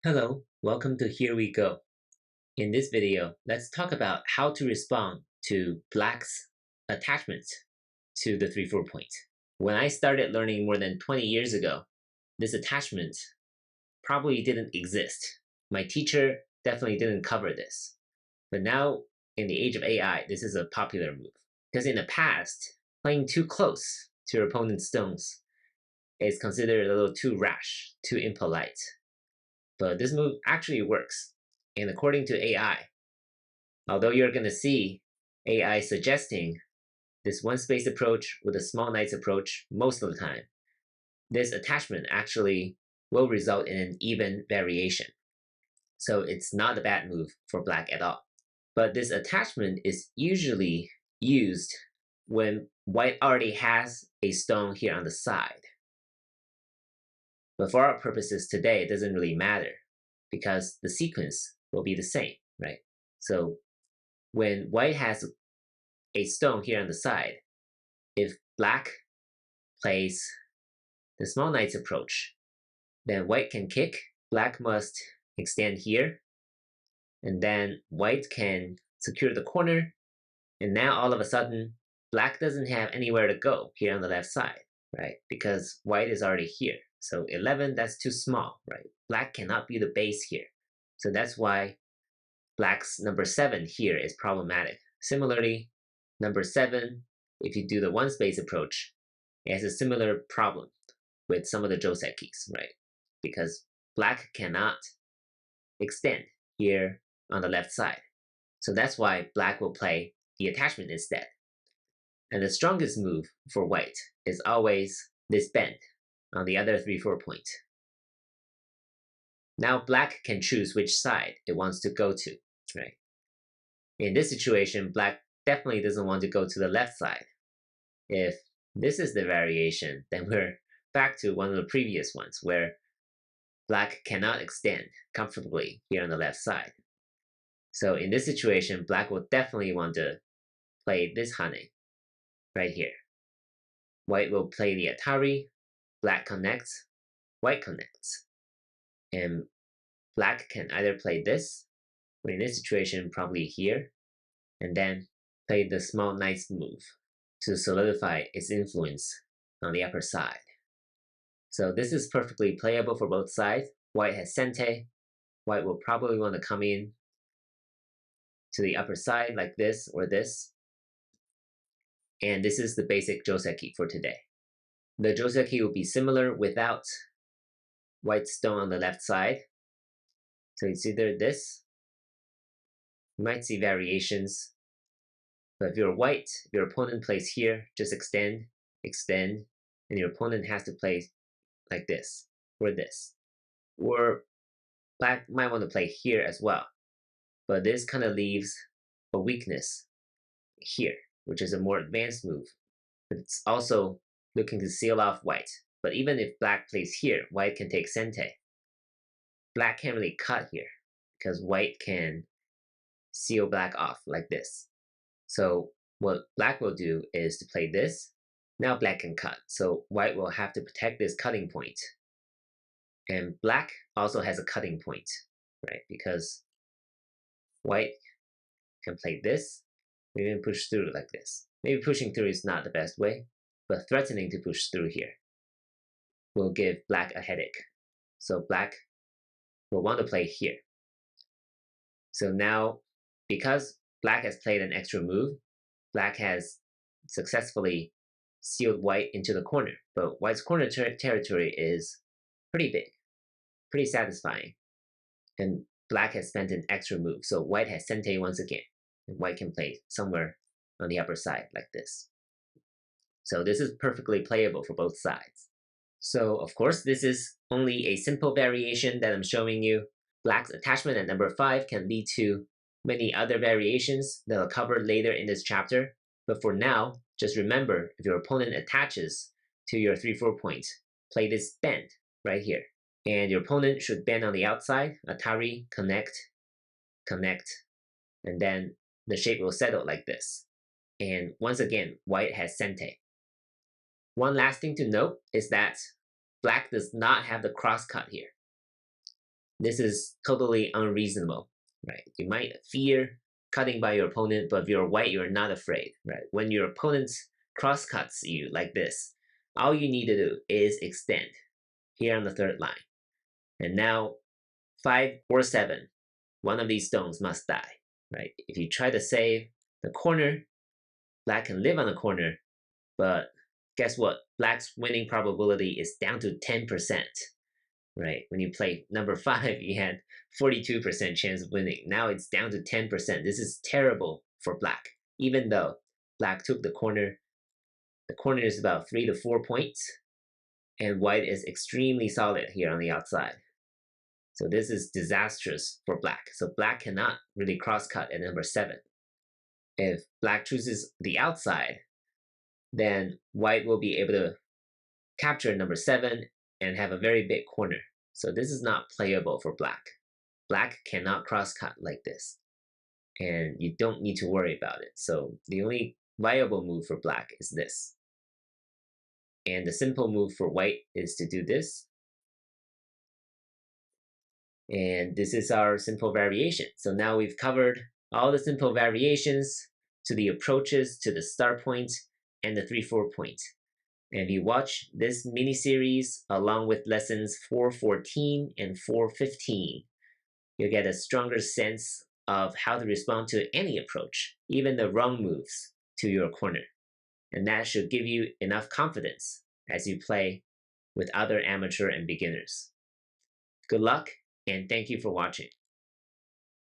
Hello, welcome to Here We Go. In this video, let's talk about how to respond to Black's attachment to the 3-4 point. When I started learning more than 20 years ago, this attachment probably didn't exist. My teacher definitely didn't cover this. But now, in the age of AI, this is a popular move. Because in the past, playing too close to your opponent's stones is considered a little too rash, too impolite. But this move actually works. And according to AI, although you're going to see AI suggesting this one space approach with a small knights approach most of the time, this attachment actually will result in an even variation. So it's not a bad move for Black at all. But this attachment is usually used when White already has a stone here on the side. But for our purposes today, it doesn't really matter because the sequence will be the same, right? So when White has a stone here on the side, if Black plays the small knight's approach, then White can kick, Black must extend here, and then White can secure the corner, and now all of a sudden, Black doesn't have anywhere to go here on the left side, right? Because White is already here. So 11, that's too small, right? Black cannot be the base here. So that's why Black's number 7 here is problematic. Similarly, number 7, if you do the one space approach, it has a similar problem with some of the josekis, right? Because Black cannot extend here on the left side. So that's why Black will play the attachment instead. And the strongest move for White is always this bend on the other 3-4 point. Now Black can choose which side it wants to go to, right? In this situation, Black definitely doesn't want to go to the left side. If this is the variation, then we're back to one of the previous ones where Black cannot extend comfortably here on the left side. So in this situation, Black will definitely want to play this hane right here. White will play the Atari, Black connects, White connects. And Black can either play this, or in this situation, probably here, and then play the small knight's move to solidify its influence on the upper side. So this is perfectly playable for both sides. White has sente. White will probably want to come in to the upper side like this or this. And this is the basic joseki for today. The joseki will be similar without White's stone on the left side. So it's either this. You might see variations. But if you're White, your opponent plays here, just extend, extend, and your opponent has to play like this, or this. Or Black might want to play here as well. But this kind of leaves a weakness here, which is a more advanced move. But it's also looking to seal off White. But even if Black plays here, White can take sente. Black can't really cut here, because White can seal Black off like this. So what Black will do is to play this. Now Black can cut, so White will have to protect this cutting point. And Black also has a cutting point, right? Because White can play this, maybe push through like this. Maybe pushing through is not the best way, but threatening to push through here will give Black a headache. So Black will want to play here. So now, because Black has played an extra move, Black has successfully sealed White into the corner. But White's corner territory is pretty big, pretty satisfying. And Black has spent an extra move, so White has sente once again. And White can play somewhere on the upper side like this. So this is perfectly playable for both sides. So of course, this is only a simple variation that I'm showing you. Black's attachment at number 5 can lead to many other variations that I'll cover later in this chapter. But for now, just remember, if your opponent attaches to your 3-4 point, play this bend right here. And your opponent should bend on the outside, Atari, connect, connect, and then the shape will settle like this. And once again, White has sente. One last thing to note is that Black does not have the cross cut here. this is totally unreasonable, right? You might fear cutting by your opponent, but if you're white, you're not afraid, right? When your opponent cross cuts you like this, all you need to do is extend here on the third line. And now 5 or 7, one of these stones must die, right? If you try to save the corner, black can live on the corner, but guess what? Black's winning probability is down to 10%, right? When you play number 5, you had 42% chance of winning. Now it's down to 10%. This is terrible for black. Even though black took the corner is about 3 to 4 points, and white is extremely solid here on the outside. So this is disastrous for black. So black cannot really cross-cut at number 7. If black chooses the outside, then white will be able to capture number 7 and have a very big corner. So this is not playable for black. Black cannot cross-cut like this, and you don't need to worry about it. So the only viable move for black is this. And the simple move for white is to do this. And this is our simple variation. So now we've covered all the simple variations to the approaches, to the start point, and the 3-4 point. And if you watch this mini-series along with lessons 414 and 415, you'll get a stronger sense of how to respond to any approach, even the wrong moves to your corner. And that should give you enough confidence as you play with other amateur and beginners. Good luck, and thank you for watching.